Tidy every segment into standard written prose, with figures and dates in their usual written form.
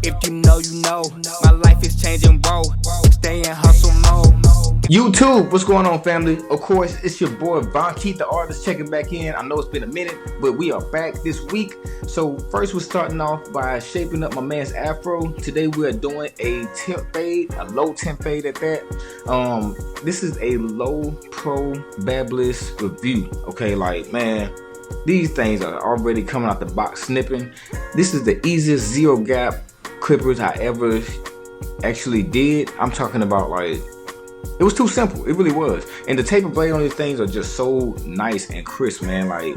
If you know, you know. My life is changing, bro. Stay in hustle mode. YouTube, what's going on, family? Of course, it's your boy Von Keith, the artist, checking back in. I know it's been a minute, but we are back this week. So first, we're starting off by shaping up my man's Afro. Today, we are doing a tip fade, a low temp fade at that. This is a Lo Pro Babyliss review. Okay, like, man, these things are already coming out the box snipping. This is the easiest zero gap clippers I ever actually did. I'm talking about, like, it was too simple. It really was. And the taper blade on these things are just so nice and crisp, man. Like,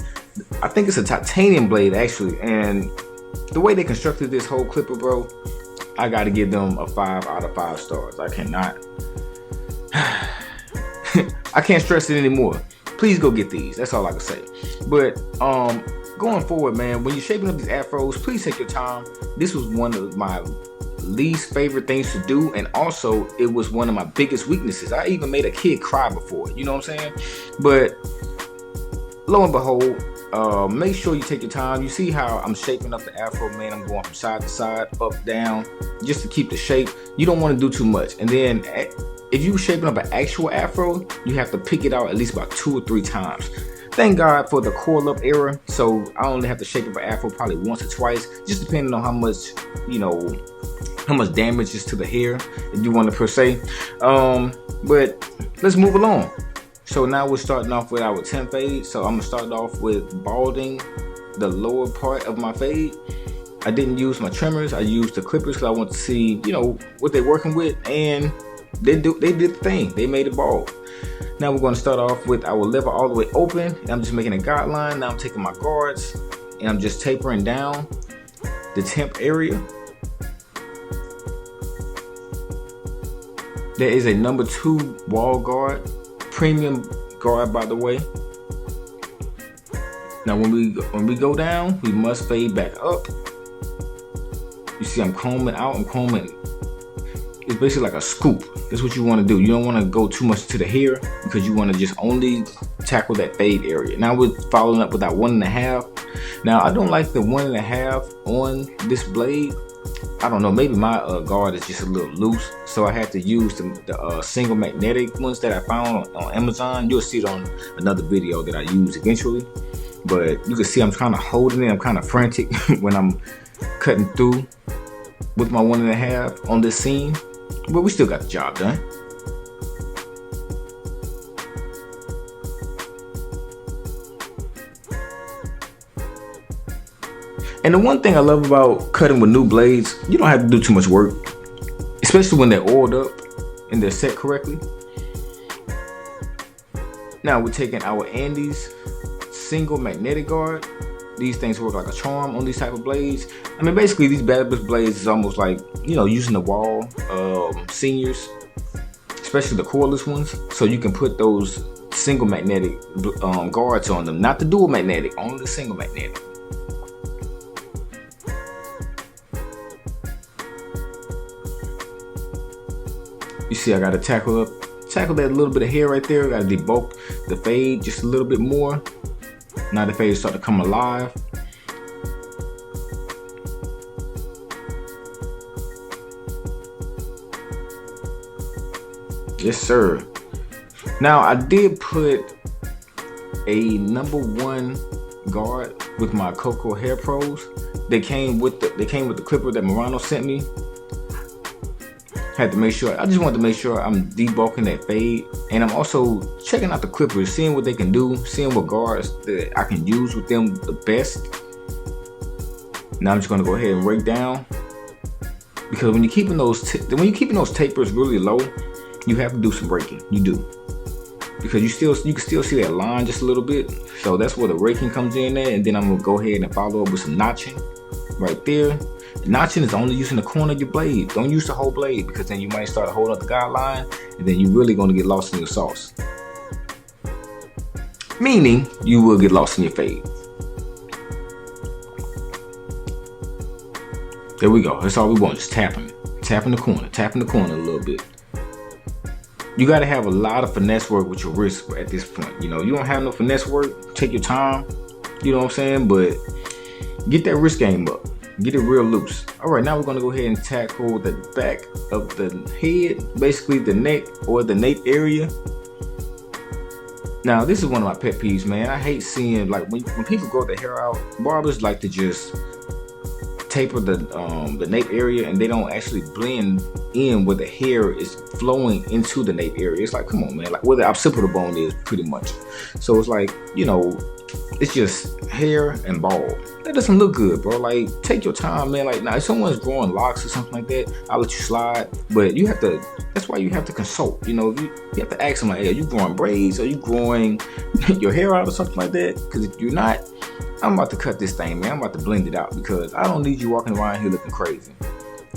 I think it's a titanium blade, actually. And the way they constructed this whole clipper, bro, I got to give them a 5 out of 5 stars. I cannot. I can't stress it anymore. Please go get these. That's all I can say. But going forward, man, when you're shaping up these afros, please take your time. This was one of my least favorite things to do, and also it was one of my biggest weaknesses. I even made a kid cry before, you know what I'm saying? But lo and behold, make sure you take your time. You see how I'm shaping up the afro, man. I'm going from side to side, up, down, just to keep the shape. You don't want to do too much. And then if you're shaping up an actual afro, you have to pick it out at least about 2 or 3 times. Thank God for the coil up era, so I only have to shape up an afro probably once or twice, just depending on how much, you know, how much damage is to the hair, if you want to per se. But let's move along. So now we're starting off with our temp fade. So I'm gonna start off with balding the lower part of my fade. I didn't use my trimmers. I used the clippers because I want to see, you know, what they're working with, and they did the thing. They made it bald. Now we're going to start off with our lever all the way open. And I'm just making a guideline. Now I'm taking my guards and I'm just tapering down the temp area. There is a number 2 wall guard, premium guard, by the way. Now when we go down, we must fade back up. You see I'm combing out, I'm combing. It's basically like a scoop. That's what you want to do. You don't want to go too much to the hair because you want to just only tackle that fade area. Now we're following up with that 1.5. Now I don't like the 1.5 on this blade. I don't know, maybe my guard is just a little loose, so I had to use the single magnetic ones that I found on Amazon. You'll see it on another video that I use eventually, but you can see I'm kind of holding it. I'm kind of frantic when I'm cutting through with my 1.5 on this seam, but we still got the job done. And the one thing I love about cutting with new blades, you don't have to do too much work, especially when they're oiled up and they're set correctly. Now we're taking our Andes single magnetic guard. These things work like a charm on these type of blades. I mean, basically these Babyliss blades is almost like, you know, using the wall seniors, especially the cordless ones. So you can put those single magnetic guards on them, not the dual magnetic, only the single magnetic. You see I gotta tackle that little bit of hair right there. Gotta debulk the fade just a little bit more. Now the fade start to come alive. Yes, sir. Now I did put a number 1 guard with my Coco Hair Pros. They came with the clipper that Murano sent me. Had to make sure, I just wanted to make sure I'm debulking that fade, and I'm also checking out the clippers, seeing what they can do, seeing what guards that I can use with them the best. Now I'm just gonna go ahead and rake down, because when you're keeping those tapers really low, you have to do some raking. You do, because you can still see that line just a little bit. So that's where the raking comes in there, and then I'm gonna go ahead and follow up with some notching right there. Notching is only using the corner of your blade. Don't use the whole blade, because then you might start holding up the guideline, and then you're really going to get lost in your sauce. Meaning, you will get lost in your fade. There we go. That's all we want, just tapping the corner a little bit. You got to have a lot of finesse work with your wrist at this point. You know, you don't have no finesse work, take your time. You know what I'm saying? But get that wrist game up. Get it real loose. All right, now we're gonna go ahead and tackle the back of the head, basically the neck or the nape area. Now, this is one of my pet peeves, man. I hate seeing, like, when people grow their hair out, barbers like to just taper the nape area, and they don't actually blend in where the hair is flowing into the nape area. It's like, come on, man, like where the occipital bone is, pretty much. So it's like, you know, it's just hair and bald. That doesn't look good, bro. Like, take your time, man. Like, now if someone's growing locks or something like that, I'll let you slide, but you have to, that's why you have to consult. You know, you have to ask them, like, hey, are you growing braids? Are you growing your hair out or something like that? Because if you're not, I'm about to cut this thing, man. I'm about to blend it out, because I don't need you walking around here looking crazy.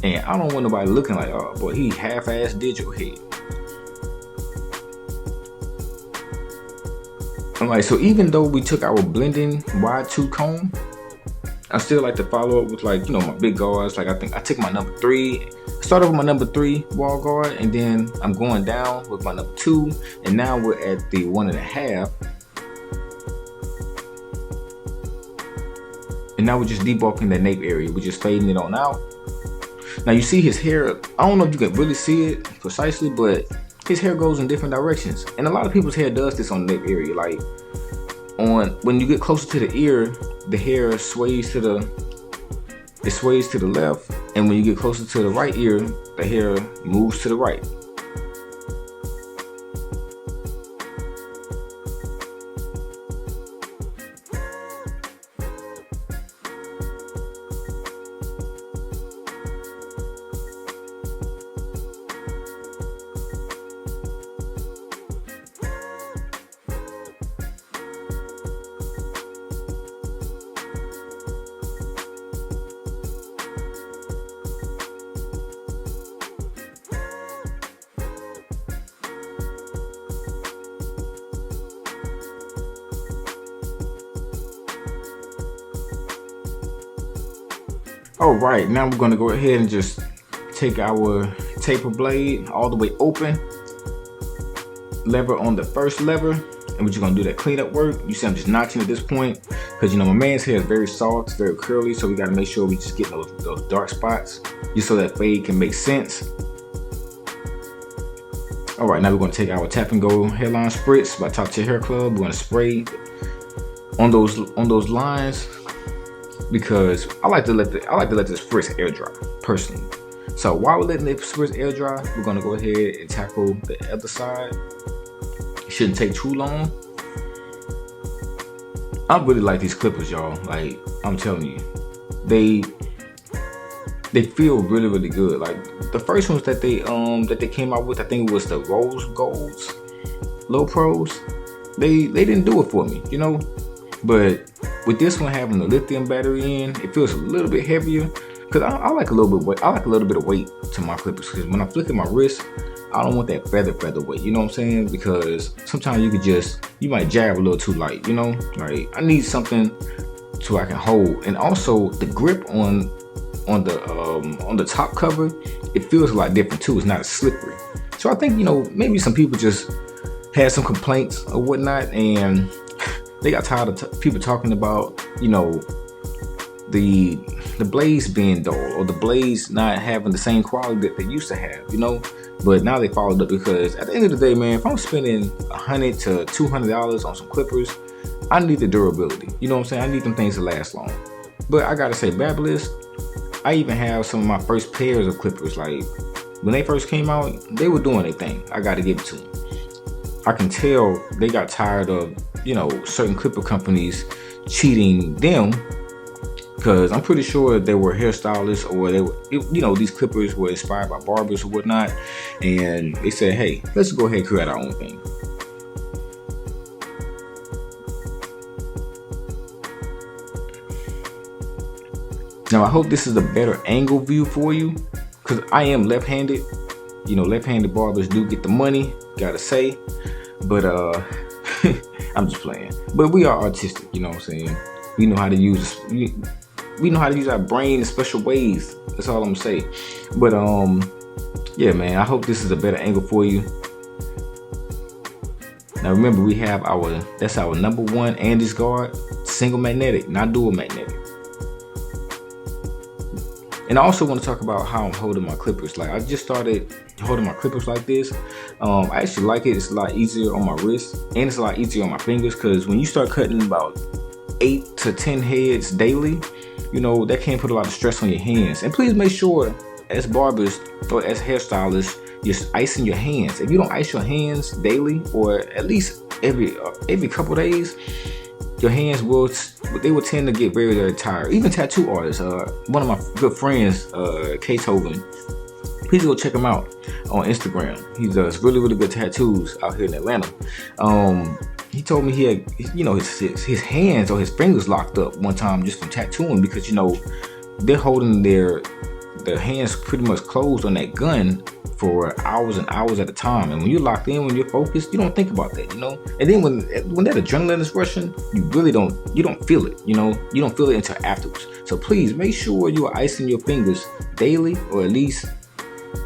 And I don't want nobody looking like, oh boy, he half-ass did your head. Alright, so even though we took our blending wide tooth comb, I still like to follow up with, like, you know, my big guards. Like, I think I took my number 3, started with my number 3 wall guard, and then I'm going down with my number 2, and now we're at the 1.5. And now we're just debulking that nape area. We're just fading it on out. Now you see his hair, I don't know if you can really see it precisely, but his hair goes in different directions. And a lot of people's hair does this on the nape area. Like, when you get closer to the ear, the hair sways to the left, and when you get closer to the right ear, the hair moves to the right. All right, now we're gonna go ahead and just take our taper blade all the way open, lever on the first lever, and we're just gonna do that cleanup work. You see I'm just notching at this point, because, you know, my man's hair is very soft, very curly, so we gotta make sure we just get those dark spots, just so that fade can make sense. All right, now we're gonna take our tap and go hairline spritz by Top Tier Hair Club. We're gonna spray on those lines, because I like to let this spritz air dry personally. So while we're letting the spritz air dry, we're gonna go ahead and tackle the other side. It shouldn't take too long. I really like these clippers, y'all. Like, I'm telling you, they feel really, really good. Like, the first ones that they came out with, I think it was the Rose Golds Lo Pros. They didn't do it for me, you know. But with this one having the lithium battery in, it feels a little bit heavier. Cause I like a little bit of weight. I like a little bit of weight to my clippers. Cause when I'm flicking my wrist, I don't want that feather weight. You know what I'm saying? Because sometimes you might jab a little too light. You know, like, I need something so I can hold. And also the grip on the top cover, it feels a lot different too. It's not as slippery. So I think, you know, maybe some people just had some complaints or whatnot, and they got tired of people talking about, you know, the blades being dull, or the blades not having the same quality that they used to have, you know. But now they followed up, because at the end of the day, man, if I'm spending $100 to $200 on some clippers, I need the durability. You know what I'm saying? I need them things to last long. But I gotta say, Babyliss, I even have some of my first pairs of clippers. Like, when they first came out, they were doing their thing. I gotta give it to them. I can tell they got tired of, you know, certain clipper companies cheating them, because I'm pretty sure they were hairstylists, or they were, you know, these clippers were inspired by barbers or whatnot, and they said, hey, let's go ahead and create our own thing. Now, I hope this is a better angle view for you, because I am left-handed. You know, left-handed barbers do get the money, gotta say. But I'm just playing. But we are artistic, you know what I'm saying? We know how to use we know how to use our brain in special ways. That's all I'm gonna say. But yeah, man, I hope this is a better angle for you. Now remember, we have that's our number 1 Andes guard, single magnetic, not dual magnetic. And I also want to talk about how I'm holding my clippers. Like, I just started holding my clippers like this. I actually like it. It's a lot easier on my wrist, and it's a lot easier on my fingers, because when you start cutting about 8 to 10 heads daily, you know, that can put a lot of stress on your hands. And please make sure, as barbers or as hairstylists, you're icing your hands. If you don't ice your hands daily, or at least every couple days, your hands will tend to get very, very tired. Even tattoo artists. One of my good friends, Case Hogan, please go check him out on Instagram. He does really, really good tattoos out here in Atlanta. He told me he had, you know, his hands or his fingers locked up one time just from tattooing, because, you know, they're holding their hands pretty much closed on that gun for hours and hours at a time. And when you're locked in, when you're focused, you don't think about that, you know. And then when that adrenaline is rushing, you don't feel it, you know. You don't feel it until afterwards. So please make sure you are icing your fingers daily, or at least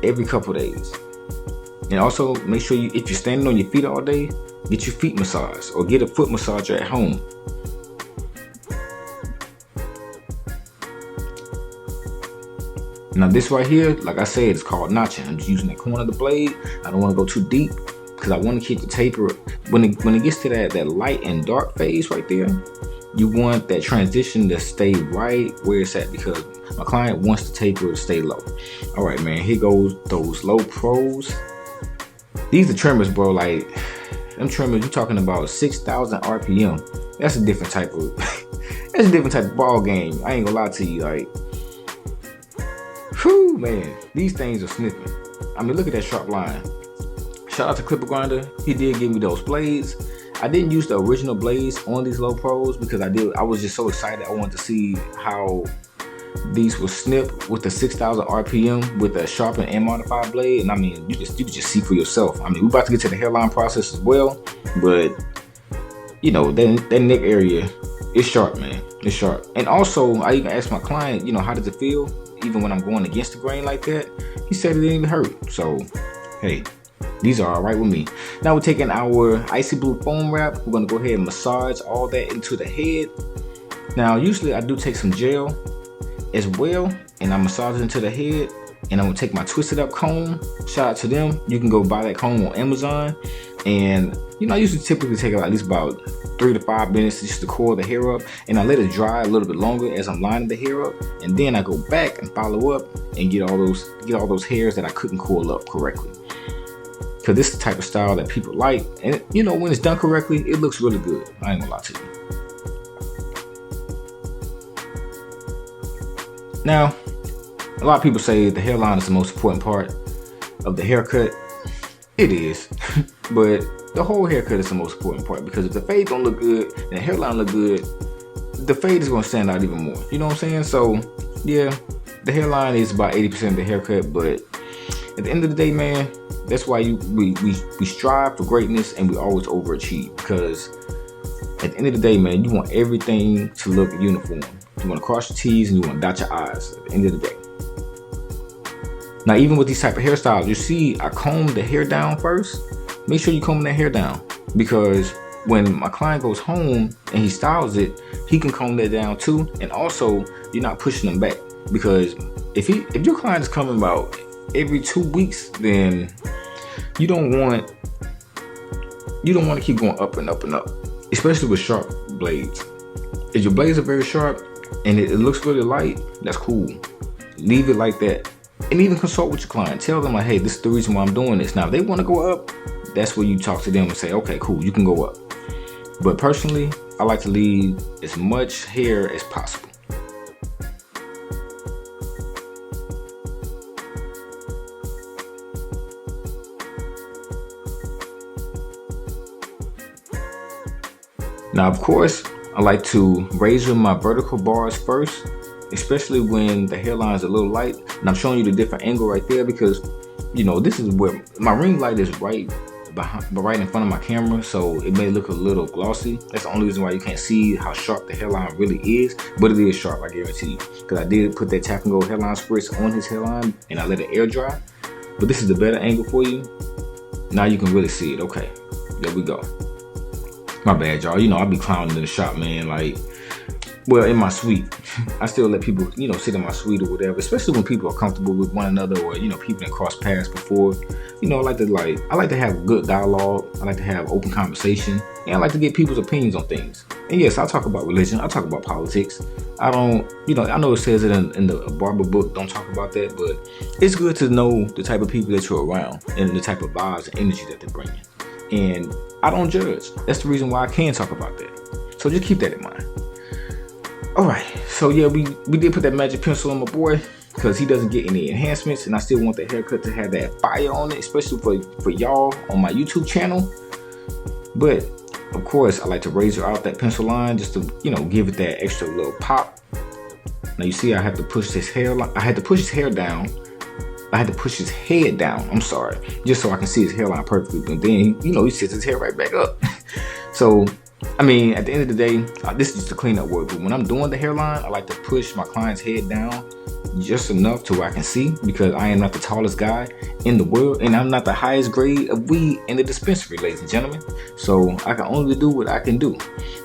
every couple days. And also make sure if you're standing on your feet all day, get your feet massaged, or get a foot massager at home. Now this right here, like I said, it's called notching. I'm just using the corner of the blade. I don't want to go too deep, because I want to keep the taper. When it gets to that light and dark phase right there, you want that transition to stay right where it's at, because my client wants the taper to stay low. All right, man, here goes those Lo Pros. These are trimmers, bro. Like, them trimmers, you're talking about 6,000 RPM. That's a different type of ball game. I ain't gonna lie to you, like, whew, man, these things are snipping. I mean, look at that sharp line. Shout out to Clipper Grinder. He did give me those blades. I didn't use the original blades on these Lo Pros, because I was just so excited. I wanted to see how these will snip with the 6,000 RPM with a sharpened and modified blade. And I mean, you can just see for yourself. I mean, we're about to get to the hairline process as well, but you know, that neck area is sharp, man. It's sharp. And also, I even asked my client, you know, how does it feel even when I'm going against the grain like that? He said it didn't even hurt. So hey, these are all right with me. Now we're taking our icy blue foam wrap. We're gonna go ahead and massage all that into the head. Now usually I do take some gel as well, and I massage it into the head, and I'm gonna take my twisted up comb. Shout out to them. You can go buy that comb on Amazon. And you know, I usually typically take at least about 3 to 5 minutes just to coil the hair up, and I let it dry a little bit longer as I'm lining the hair up, and then I go back and follow up and get all those hairs that I couldn't coil up correctly. Because this is the type of style that people like, and you know, when it's done correctly, it looks really good. I ain't gonna lie to you. Now, a lot of people say the hairline is the most important part of the haircut. It is, but the whole haircut is the most important part, because if the fade don't look good and the hairline look good, the fade is gonna stand out even more. You know what I'm saying? So yeah, the hairline is about 80% of the haircut, but at the end of the day, man, that's why we strive for greatness, and we always overachieve, because at the end of the day, man, you want everything to look uniform. You want to cross your T's and you want to dot your I's at the end of the day. Now, even with these type of hairstyles, you see I comb the hair down first. Make sure you comb that hair down, because when my client goes home and he styles it, he can comb that down too. And also, you're not pushing them back, because if your client is coming about every 2 weeks, then you don't want to keep going up and up and up, especially with sharp blades. If your blades are very sharp and it looks really light, that's cool. Leave it like that. And even consult with your client. Tell them, like, hey, this is the reason why I'm doing this. Now, if they want to go up, that's where you talk to them and say, okay, cool, you can go up. But personally, I like to leave as much hair as possible. Now, of course, I like to razor my vertical bars first, especially when the hairline is a little light. And I'm showing you the different angle right there, because, you know, this is where my ring light is right in front of my camera, so it may look a little glossy. That's the only reason why you can't see how sharp the hairline really is, but it is sharp, I guarantee you, because I did put that tap and go hairline spritz on his hairline and I let it air dry. But this is the better angle for you. Now you can really see it. Okay, there we go. My bad, y'all. You know, I be clowning in the shop, man. Like, well, in my suite. I still let people, you know, sit in my suite or whatever, especially when people are comfortable with one another, or, you know, people that cross paths before. You know, I like to have good dialogue. I like to have open conversation, and I like to get people's opinions on things. And yes, I talk about religion. I talk about politics. I don't, you know, I know it says it in the barber book, don't talk about that, but it's good to know the type of people that you're around and the type of vibes and energy that they're bringing. And I don't judge. That's the reason why I can talk about that. So just keep that in mind. All right, so yeah, we did put that magic pencil on my boy because he doesn't get any enhancements, and I still want the haircut to have that fire on it, especially for y'all on my YouTube channel. But of course, I like to razor out that pencil line just to, you know, give it that extra little pop. Now you see, I have to push his hairline. I had to push his hair down. I had to push his head down. I'm sorry, just so I can see his hairline perfectly. But then, you know, he sets his hair right back up. So, I mean, at the end of the day, this is just a cleanup work. But when I'm doing the hairline, I like to push my client's head down just enough to where I can see, because I am not the tallest guy in the world, and I'm not the highest grade of weed in the dispensary, ladies and gentlemen. So I can only do what I can do,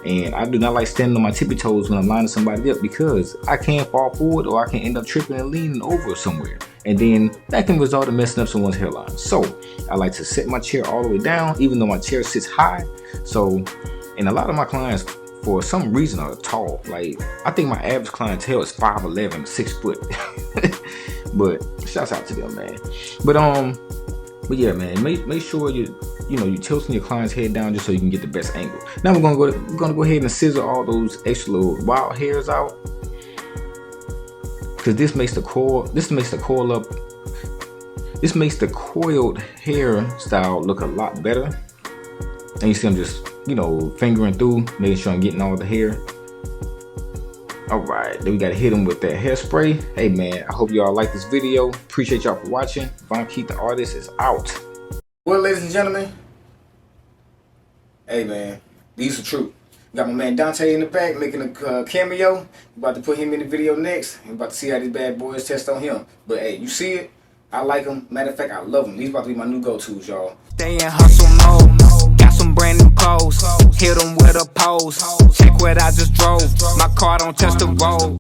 and I do not like standing on my tippy toes when I'm lining somebody up, because I can fall forward or I can end up tripping and leaning over somewhere, and then that can result in messing up someone's hairline. So I like to set my chair all the way down, even though my chair sits high. So, and a lot of my clients, for some reason, are tall. Like, I think my average clientele is 5'11", 6 foot. But shouts out to them, man. But yeah, man, make sure you're tilting your client's head down just so you can get the best angle. Now we're gonna go ahead and scissor all those extra little wild hairs out, because this makes the coiled hairstyle look a lot better. And you see I'm just, you know, fingering through, making sure I'm getting all the hair. All right, then we gotta hit them with that hairspray. Hey man, I hope y'all like this video. Appreciate y'all for watching. Von Keith the Artist is out. Well, ladies and gentlemen, hey man, these are true. Got my man Dante in the back making a cameo. About to put him in the video next. I'm about to see how these bad boys test on him. But hey, you see it? I like them. Matter of fact, I love them. These about to be my new go-tos, y'all. Stay in hustle mode. Got some brand new clothes. Hit them with a pose. Check what I just drove. My car don't touch the road.